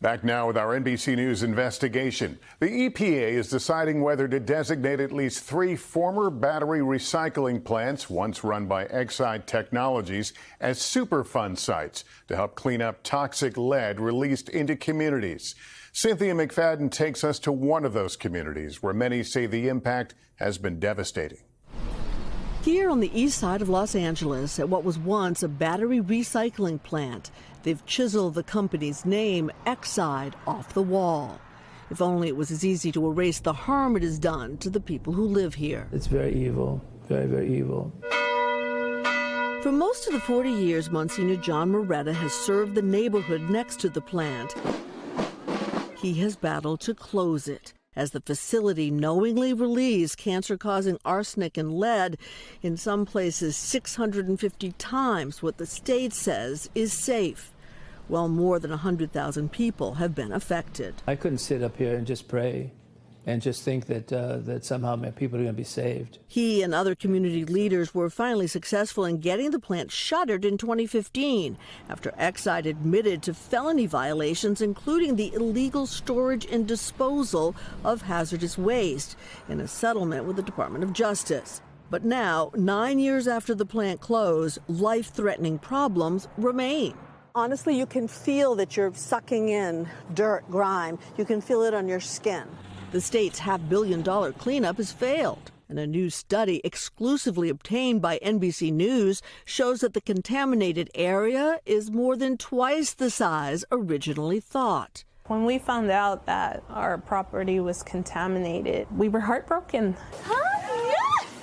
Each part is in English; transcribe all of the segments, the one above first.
Back now with our NBC News investigation. The EPA is deciding whether to designate at least 3 former battery recycling plants, once run by Exide Technologies, as Superfund sites to help clean up toxic lead released into communities. Cynthia McFadden takes us to one of those communities where many say the impact has been devastating. Here on the east side of Los Angeles, at what was once a battery recycling plant, they've chiseled the company's name, Exide, off the wall. If only it was as easy to erase the harm it has done to the people who live here. It's very evil, very, very evil. For most of the 40 years Monsignor John Moretta has served the neighborhood next to the plant, he has battled to close it, as the facility knowingly released cancer-causing arsenic and lead, in some places 650 times what the state says is safe. Well, more than 100,000 people have been affected. I couldn't sit up here and just pray and just think that somehow people are going to be saved. He and other community leaders were finally successful in getting the plant shuttered in 2015 after Exide admitted to felony violations, including the illegal storage and disposal of hazardous waste, in a settlement with the Department of Justice. But now, 9 years after the plant closed, life-threatening problems remain. Honestly, you can feel that you're sucking in dirt, grime. You can feel it on your skin. The state's $500 million cleanup has failed, and a new study exclusively obtained by NBC News shows that the contaminated area is more than twice the size originally thought. When we found out that our property was contaminated, we were heartbroken.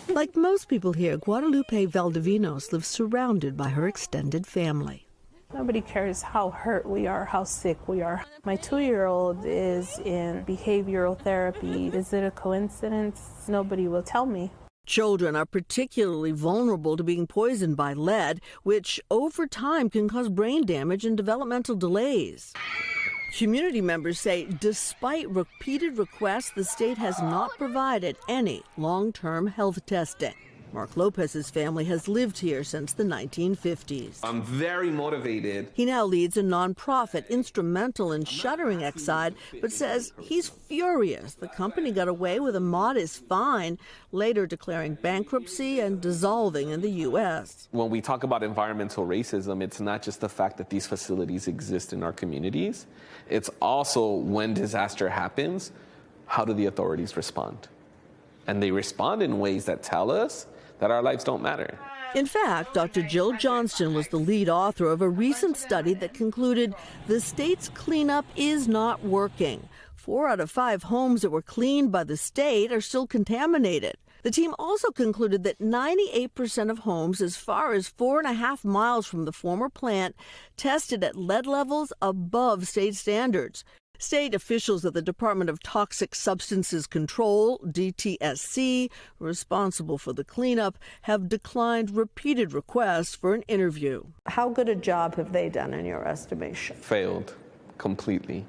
Like most people here, Guadalupe Valdivinos lives surrounded by her extended family. Nobody cares how hurt we are, how sick we are. My 2-year-old is in behavioral therapy. Is it a coincidence? Nobody will tell me. Children are particularly vulnerable to being poisoned by lead, which over time can cause brain damage and developmental delays. Community members say despite repeated requests, the state has not provided any long-term health testing. Mark Lopez's family has lived here since the 1950s. I'm very motivated. He now leads a nonprofit instrumental in shuttering Exide, but says he's furious the company got away with a modest fine, later declaring bankruptcy and dissolving in the U.S. When we talk about environmental racism, it's not just the fact that these facilities exist in our communities. It's also when disaster happens, how do the authorities respond? And they respond in ways that tell us that our lives don't matter. In fact, Dr. Jill Johnston was the lead author of a recent study that concluded the state's cleanup is not working. 4 out of 5 homes that were cleaned by the state are still contaminated. The team also concluded that 98% of homes as far as 4.5 miles from the former plant tested at lead levels above state standards. State officials at the Department of Toxic Substances Control, DTSC, responsible for the cleanup, have declined repeated requests for an interview. How good a job have they done in your estimation? Failed completely.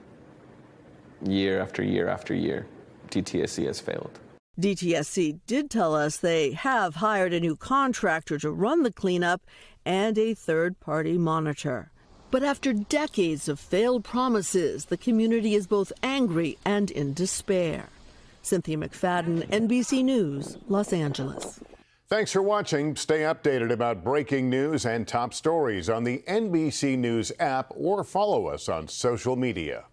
Year after year after year, DTSC has failed. DTSC did tell us they have hired a new contractor to run the cleanup and a third-party monitor. But after decades of failed promises, the community is both angry and in despair. Cynthia McFadden, NBC News, Los Angeles. Thanks for watching. Stay updated about breaking news and top stories on the NBC News app or follow us on social media.